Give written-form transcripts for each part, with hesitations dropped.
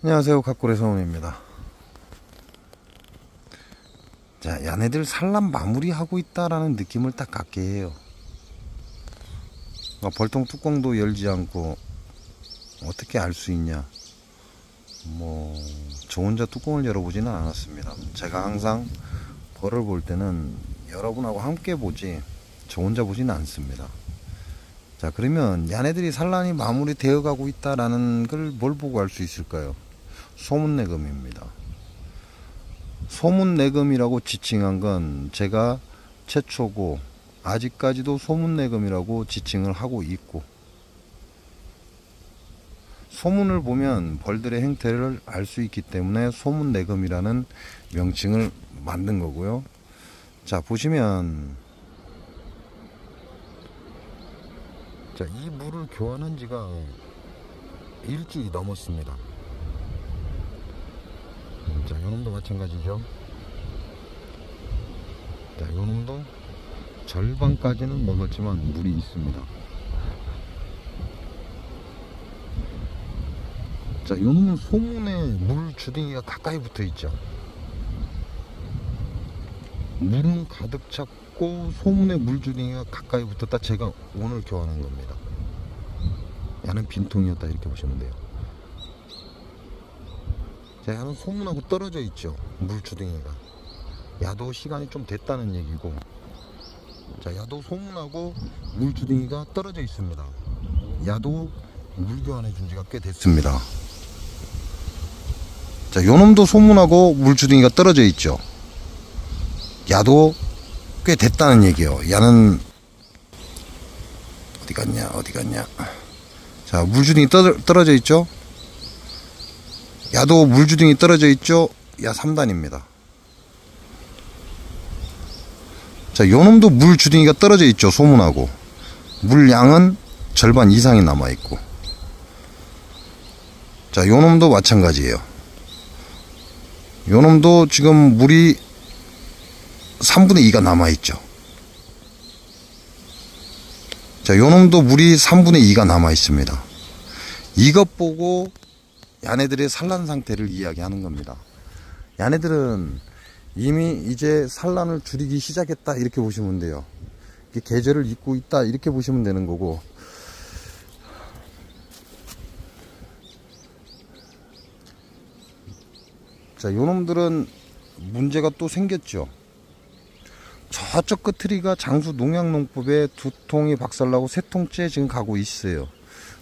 안녕하세요, 각골의 서원입니다. 자, 얘네들 산란 마무리하고 있다라는 느낌을 딱 갖게 해요. 그러니까 벌통 뚜껑도 열지 않고 어떻게 알 수 있냐. 저 혼자 뚜껑을 열어보지는 않았습니다. 제가 항상 벌을 볼 때는 여러분하고 함께 보지 저 혼자 보지는 않습니다. 자, 그러면 얘네들이 산란이 마무리 되어 가고 있다라는 걸 뭘 보고 알 수 있을까요? 소문내금입니다. 소문내금이라고 지칭한 건 제가 최초고 아직까지도 소문내금이라고 지칭을 하고 있고, 소문을 보면 벌들의 행태를 알 수 있기 때문에 소문내금이라는 명칭을 만든 거고요. 자, 보시면 자, 이 물을 교환한 지가 일주일이 넘었습니다. 자, 요놈도 마찬가지죠. 자, 요놈도 절반까지는 먹었지만 물이 있습니다. 자, 요놈은 소문에 물 주둥이가 가까이 붙어 있죠. 물은 가득 찼고 소문에 물 주둥이가 가까이 붙었다. 제가 오늘 교환한 겁니다. 얘는 빈통이었다, 이렇게 보시면 돼요. 자, 얘는 소문하고 떨어져 있죠, 물 주둥이가. 야도 시간이 좀 됐다는 얘기고, 자, 야도 소문하고 물 주둥이가 떨어져 있습니다. 야도 물 교환해 준 지가 꽤 됐습니다. 자, 요놈도 소문하고 물 주둥이가 떨어져 있죠. 야도 꽤 됐다는 얘기예요. 야는 어디 갔냐. 자, 물 주둥이 떨어져 있죠. 야도 물 주둥이 떨어져 있죠. 야 3단입니다. 자, 요놈도 물 주둥이가 떨어져 있죠. 소문하고 물량은 절반 이상이 남아 있고, 자, 요놈도 마찬가지예요. 요놈도 지금 물이 3분의 2가 남아 있죠. 자, 요놈도 물이 3분의 2가 남아 있습니다. 이것 보고 얘네들의 산란 상태를 이야기하는 겁니다. 얘네들은 이미 이제 산란을 줄이기 시작했다, 이렇게 보시면 돼요. 계절을 잇고 있다, 이렇게 보시면 되는 거고, 자, 요놈들은 문제가 또 생겼죠. 저쪽 끝트리가 장수 농약농법에 2통이 박살나고 3통째 지금 가고 있어요.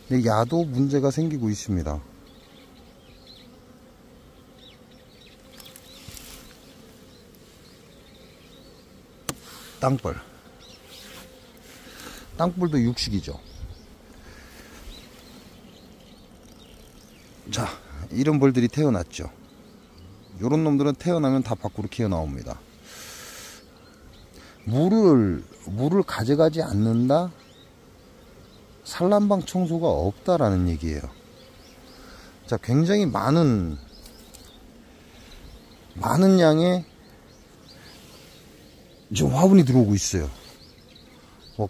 근데 야도 문제가 생기고 있습니다. 땅벌도 육식이죠. 자, 이런 벌들이 태어났죠. 요런 놈들은 태어나면 다 밖으로 기어 나옵니다. 물을 가져가지 않는다? 산란방 청소가 없다라는 얘기예요. 자, 굉장히 많은 양의 지금 화분이 들어오고 있어요.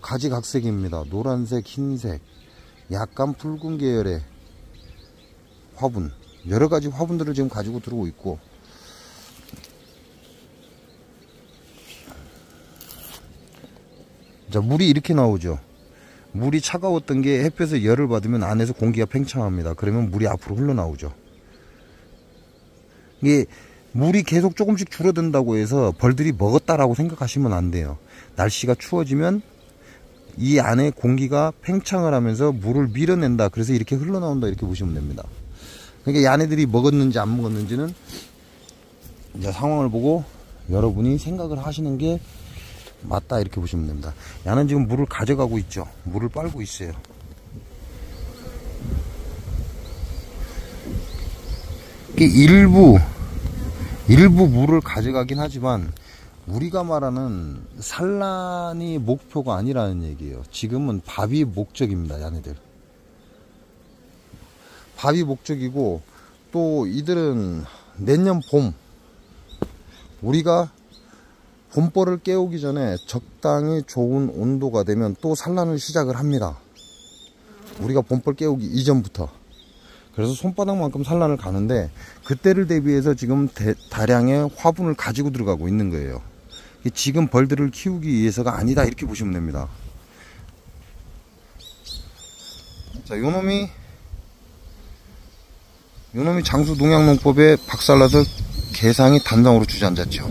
가지각색입니다. 노란색, 흰색, 약간 붉은 계열의 화분, 여러가지 화분들을 지금 가지고 들어오고 있고, 자, 물이 이렇게 나오죠. 물이 차가웠던 게 햇볕에 열을 받으면 안에서 공기가 팽창합니다. 그러면 물이 앞으로 흘러나오죠. 이게 물이 계속 조금씩 줄어든다고 해서 벌들이 먹었다라고 생각하시면 안 돼요. 날씨가 추워지면 이 안에 공기가 팽창을 하면서 물을 밀어낸다. 그래서 이렇게 흘러나온다, 이렇게 보시면 됩니다. 그러니까 얘네들이 먹었는지 안 먹었는지는 이제 상황을 보고 여러분이 생각을 하시는 게 맞다, 이렇게 보시면 됩니다. 얘는 지금 물을 가져가고 있죠. 물을 빨고 있어요. 일부 물을 가져가긴 하지만 우리가 말하는 산란이 목표가 아니라는 얘기예요. 지금은 밥이 목적입니다. 얘네들 밥이 목적이고, 또 이들은 내년 봄, 우리가 봄벌을 깨우기 전에 적당히 좋은 온도가 되면 또 산란을 시작을 합니다. 우리가 봄벌 깨우기 이전부터. 그래서 손바닥만큼 산란을 가는데 그때를 대비해서 지금 다량의 화분을 가지고 들어가고 있는 거예요. 지금 벌들을 키우기 위해서가 아니다 이렇게 보시면 됩니다. 자, 요놈이 장수 농약농법에 박살나서 개상이 단장으로 주저앉았죠.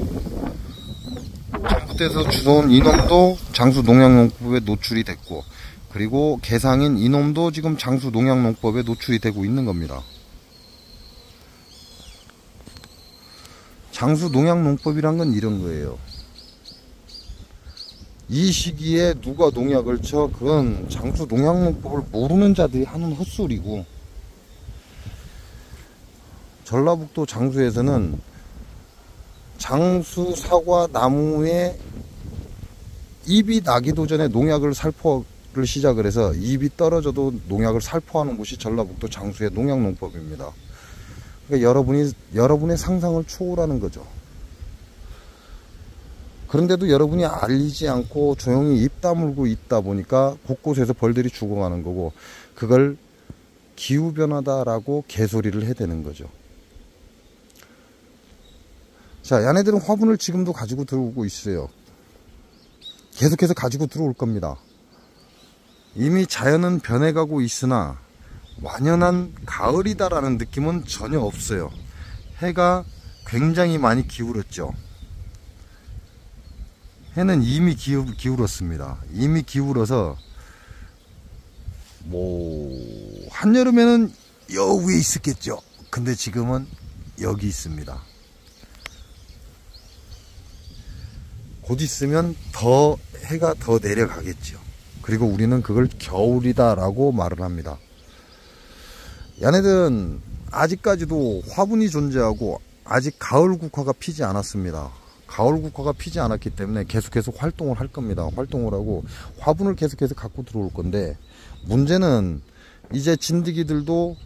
잘못돼서 주워온 이놈도 장수 농약농법에 노출이 됐고, 그리고 개상인 이놈도 지금 장수 농약농법에 노출이 되고 있는 겁니다. 장수 농약농법이란 건 이런 거예요. 이 시기에 누가 농약을 쳐, 그건 장수 농약농법을 모르는 자들이 하는 헛소리고, 전라북도 장수에서는 장수 사과 나무에 잎이 나기도 전에 농약을 살포를 시작을 해서 잎이 떨어져도 농약을 살포하는 곳이 전라북도 장수의 농약농법입니다. 그러니까 여러분의 상상을 초월하는 거죠. 그런데도 여러분이 알리지 않고 조용히 입 다물고 있다 보니까 곳곳에서 벌들이 죽어가는 거고, 그걸 기후변화다라고 개소리를 해대는 거죠. 자, 얘네들은 화분을 지금도 가지고 들어오고 있어요. 계속해서 가지고 들어올 겁니다. 이미 자연은 변해가고 있으나 완연한 가을이다라는 느낌은 전혀 없어요. 해가 굉장히 많이 기울었죠. 해는 이미 기울었습니다. 이미 기울어서 한여름에는 여 위에 있었겠죠. 근데 지금은 여기 있습니다. 곧 있으면 해가 더 내려가겠죠. 그리고 우리는 그걸 겨울이다 라고 말을 합니다. 얘네들은 아직까지도 화분이 존재하고 아직 가을 국화가 피지 않았습니다. 가을 국화가 피지 않았기 때문에 계속해서 활동을 할 겁니다. 활동을 하고 화분을 계속해서 갖고 들어올 건데, 문제는 이제 지네들도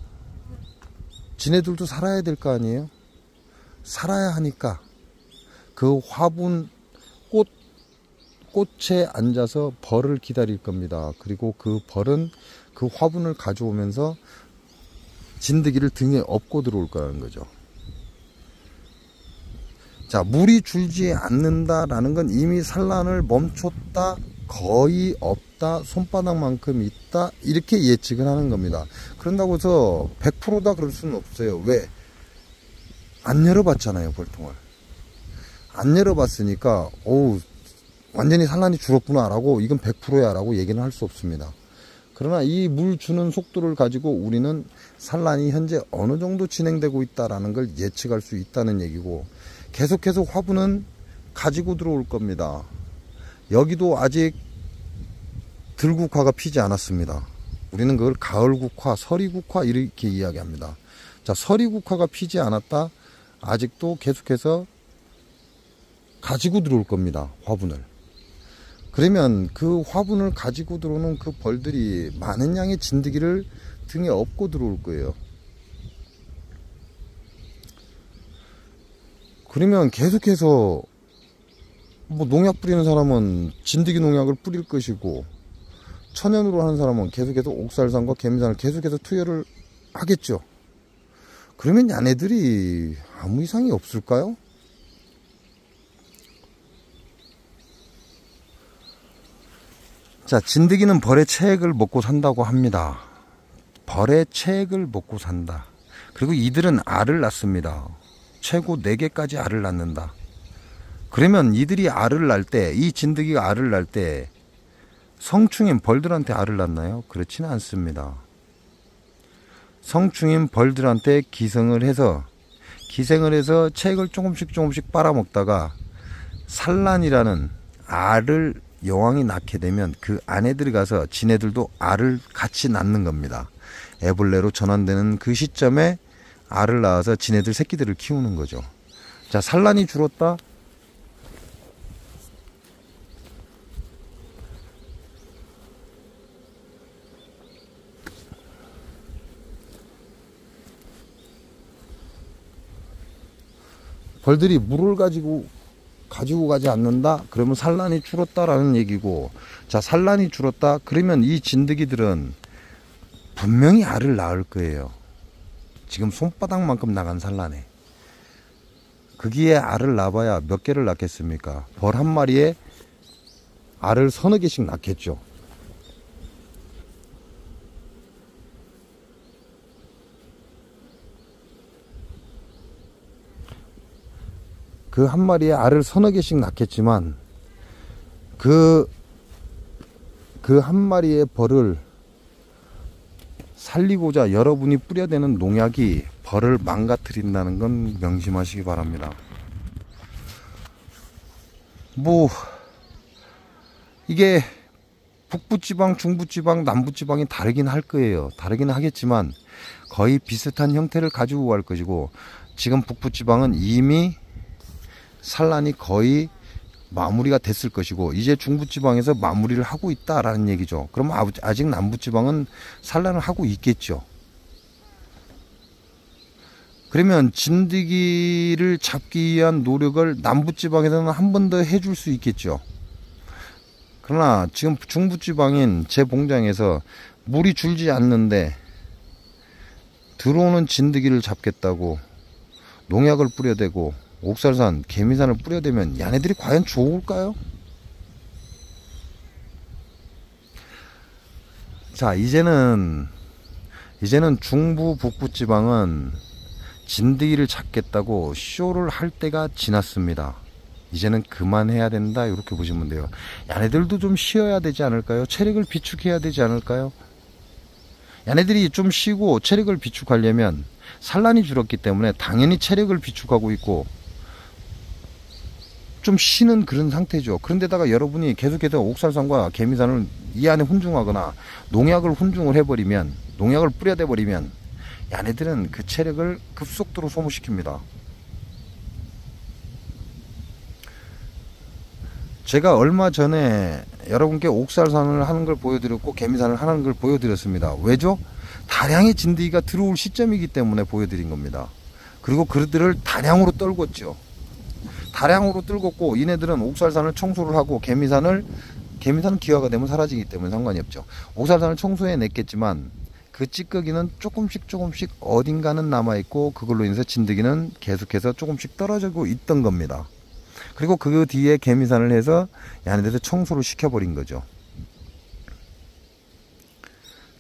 살아야 될 거 아니에요? 살아야 하니까 그 화분 꽃에 앉아서 벌을 기다릴 겁니다. 그리고 그 벌은 그 화분을 가져오면서 진드기를 등에 업고 들어올 거라는 거죠. 자, 물이 줄지 않는다라는 건 이미 산란을 멈췄다, 거의 없다, 손바닥만큼 있다, 이렇게 예측을 하는 겁니다. 그런다고 해서 100%다 그럴 수는 없어요. 왜? 안 열어봤잖아요, 벌통을. 안 열어봤으니까 완전히 산란이 줄었구나 라고, 이건 100%야 라고 얘기는 할 수 없습니다. 그러나 이 물 주는 속도를 가지고 우리는 산란이 현재 어느 정도 진행되고 있다라는 걸 예측할 수 있다는 얘기고, 계속해서 화분은 가지고 들어올 겁니다. 여기도 아직 들국화가 피지 않았습니다. 우리는 그걸 가을국화, 서리국화 이렇게 이야기합니다. 자, 서리국화가 피지 않았다, 아직도 계속해서 가지고 들어올 겁니다. 화분을. 그러면 그 화분을 가지고 들어오는 그 벌들이 많은 양의 진드기를 등에 업고 들어올 거예요. 그러면 계속해서 농약 뿌리는 사람은 진드기 농약을 뿌릴 것이고, 천연으로 하는 사람은 계속해서 옥살산과 개미산을 계속해서 투여를 하겠죠. 그러면 얘네들이 아무 이상이 없을까요? 자, 진드기는 벌의 체액을 먹고 산다고 합니다. 벌의 체액을 먹고 산다. 그리고 이들은 알을 낳습니다. 최고 4개까지 알을 낳는다. 그러면 이들이 알을 낳을 때, 이 진드기가 알을 낳을 때 성충인 벌들한테 알을 낳나요? 그렇지는 않습니다. 성충인 벌들한테 기생을 해서 체액을 조금씩 빨아먹다가 산란이라는 알을 여왕이 낳게 되면 그 안에 들어가서 지네들도 알을 같이 낳는 겁니다. 애벌레로 전환되는 그 시점에 알을 낳아서 지네들 새끼들을 키우는 거죠. 자, 산란이 줄었다. 벌들이 물을 가지고 가지 않는다? 그러면 산란이 줄었다라는 얘기고, 자, 산란이 줄었다? 그러면 이 진드기들은 분명히 알을 낳을 거예요. 지금 손바닥만큼 나간 산란에 거기에 알을 낳아야 몇 개를 낳겠습니까? 벌 한 마리에 알을 서너 개씩 낳겠죠. 그 한 마리에 알을 서너 개씩 낳겠지만 그 한 마리의 벌을 살리고자 여러분이 뿌려대는 농약이 벌을 망가뜨린다는 건 명심하시기 바랍니다. 이게 북부지방, 중부지방, 남부지방이 다르긴 할 거예요. 다르긴 하겠지만 거의 비슷한 형태를 가지고 갈 것이고, 지금 북부지방은 이미 산란이 거의 마무리가 됐을 것이고 이제 중부지방에서 마무리를 하고 있다라는 얘기죠. 그러면 아직 남부지방은 산란을 하고 있겠죠. 그러면 진드기를 잡기 위한 노력을 남부지방에서는 한 번 더 해줄 수 있겠죠. 그러나 지금 중부지방인 제 봉장에서 물이 줄지 않는데 들어오는 진드기를 잡겠다고 농약을 뿌려대고 옥살산, 개미산을 뿌려대면 얘네들이 과연 좋을까요? 자, 이제는 중부, 북부 지방은 진드기를 잡겠다고 쇼를 할 때가 지났습니다. 이제는 그만해야 된다, 이렇게 보시면 돼요. 얘네들도 좀 쉬어야 되지 않을까요? 체력을 비축해야 되지 않을까요? 얘네들이 좀 쉬고 체력을 비축하려면 산란이 줄었기 때문에 당연히 체력을 비축하고 있고 좀 쉬는 그런 상태죠. 그런데다가 여러분이 계속해서 옥살산과 개미산을 이 안에 훈중하거나 농약을 훈중을 해버리면, 농약을 뿌려대 버리면 얘네들은 그 체력을 급속도로 소모시킵니다. 제가 얼마 전에 여러분께 옥살산을 하는 걸 보여드렸고 개미산을 하는 걸 보여드렸습니다. 왜죠? 다량의 진드기가 들어올 시점이기 때문에 보여드린 겁니다. 그리고 그들을 다량으로 떨궜죠. 다량으로 떨궜고 이네들은 옥살산을 청소를 하고 개미산은 기화가 되면 사라지기 때문에 상관이 없죠. 옥살산을 청소해 냈겠지만 그 찌꺼기는 조금씩 어딘가는 남아있고 그걸로 인해서 진드기는 계속해서 조금씩 떨어지고 있던 겁니다. 그리고 그 뒤에 개미산을 해서 얘네들을 청소를 시켜버린 거죠.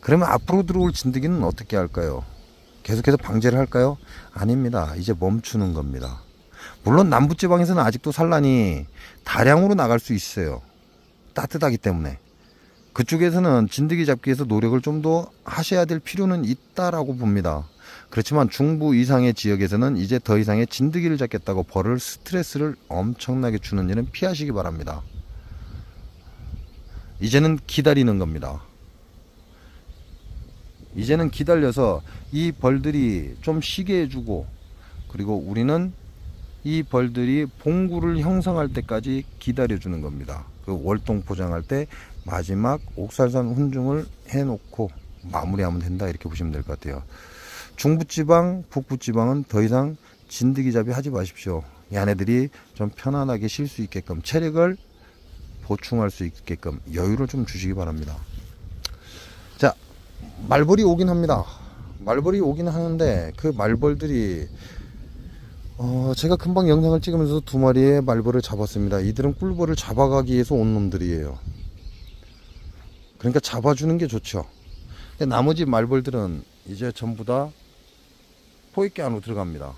그러면 앞으로 들어올 진드기는 어떻게 할까요? 계속해서 방제를 할까요? 아닙니다. 이제 멈추는 겁니다. 물론 남부지방에서는 아직도 산란이 다량으로 나갈 수 있어요. 따뜻하기 때문에. 그쪽에서는 진드기 잡기 위해서 노력을 좀 더 하셔야 될 필요는 있다라고 봅니다. 그렇지만 중부 이상의 지역에서는 이제 더 이상의 진드기를 잡겠다고 벌을 스트레스를 엄청나게 주는 일은 피하시기 바랍니다. 이제는 기다리는 겁니다. 이제는 기다려서 이 벌들이 좀 쉬게 해주고, 그리고 우리는 이 벌들이 봉구를 형성할 때까지 기다려주는 겁니다. 그 월동 포장할 때 마지막 옥살산 훈중을 해놓고 마무리하면 된다, 이렇게 보시면 될 것 같아요. 중부지방, 북부지방은 더 이상 진드기 잡이 하지 마십시오. 얘네들이 좀 편안하게 쉴 수 있게끔, 체력을 보충할 수 있게끔 여유를 좀 주시기 바랍니다. 자, 말벌이 오긴 합니다. 말벌이 오긴 하는데 그 말벌들이 제가 금방 영상을 찍으면서 두 마리의 말벌을 잡았습니다. 이들은 꿀벌을 잡아가기 위해서 온 놈들이에요. 그러니까 잡아주는 게 좋죠. 근데 나머지 말벌들은 이제 전부 다 포획기 안으로 들어갑니다.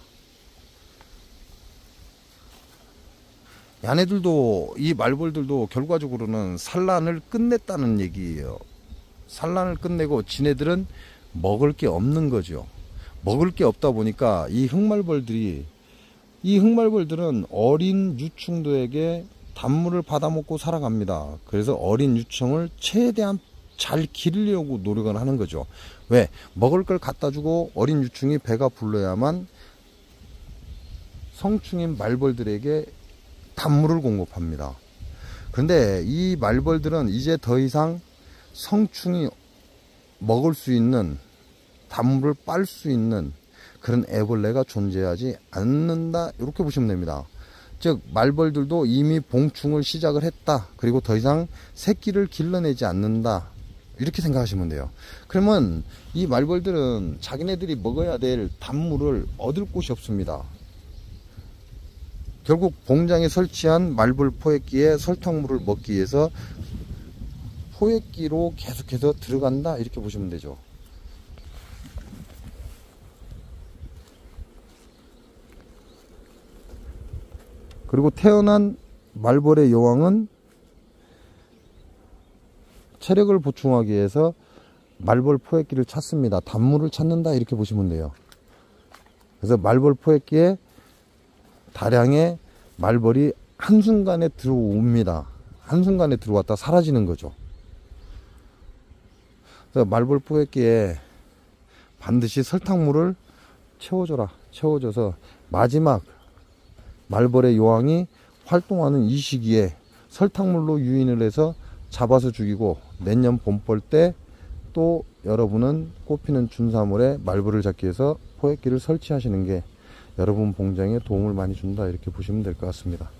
얘네들도, 이 말벌들도 결과적으로는 산란을 끝냈다는 얘기예요. 산란을 끝내고 지네들은 먹을 게 없는 거죠. 먹을 게 없다 보니까 이 흑말벌들은 어린 유충들에게 단물을 받아먹고 살아갑니다. 그래서 어린 유충을 최대한 잘 기르려고 노력을 하는 거죠. 왜? 먹을 걸 갖다 주고 어린 유충이 배가 불러야만 성충인 말벌들에게 단물을 공급합니다. 그런데 이 말벌들은 이제 더 이상 성충이 먹을 수 있는, 단물을 빨 수 있는 그런 애벌레가 존재하지 않는다, 이렇게 보시면 됩니다. 즉 말벌들도 이미 봉충을 시작을 했다, 그리고 더 이상 새끼를 길러내지 않는다, 이렇게 생각하시면 돼요. 그러면 이 말벌들은 자기네들이 먹어야 될 단물을 얻을 곳이 없습니다. 결국 봉장에 설치한 말벌 포획기에 설탕물을 먹기 위해서 포획기로 계속해서 들어간다, 이렇게 보시면 되죠. 그리고 태어난 말벌의 여왕은 체력을 보충하기 위해서 말벌 포획기를 찾습니다. 단물을 찾는다, 이렇게 보시면 돼요. 그래서 말벌 포획기에 다량의 말벌이 한순간에 들어옵니다. 한순간에 들어왔다 사라지는 거죠. 그래서 말벌 포획기에 반드시 설탕물을 채워줘라. 채워줘서 마지막 말벌의 여왕이 활동하는 이 시기에 설탕물로 유인을 해서 잡아서 죽이고, 내년 봄벌 때 또 여러분은 꽃피는 준사물에 말벌을 잡기 위해서 포획기를 설치하시는 게 여러분 봉장에 도움을 많이 준다, 이렇게 보시면 될 것 같습니다.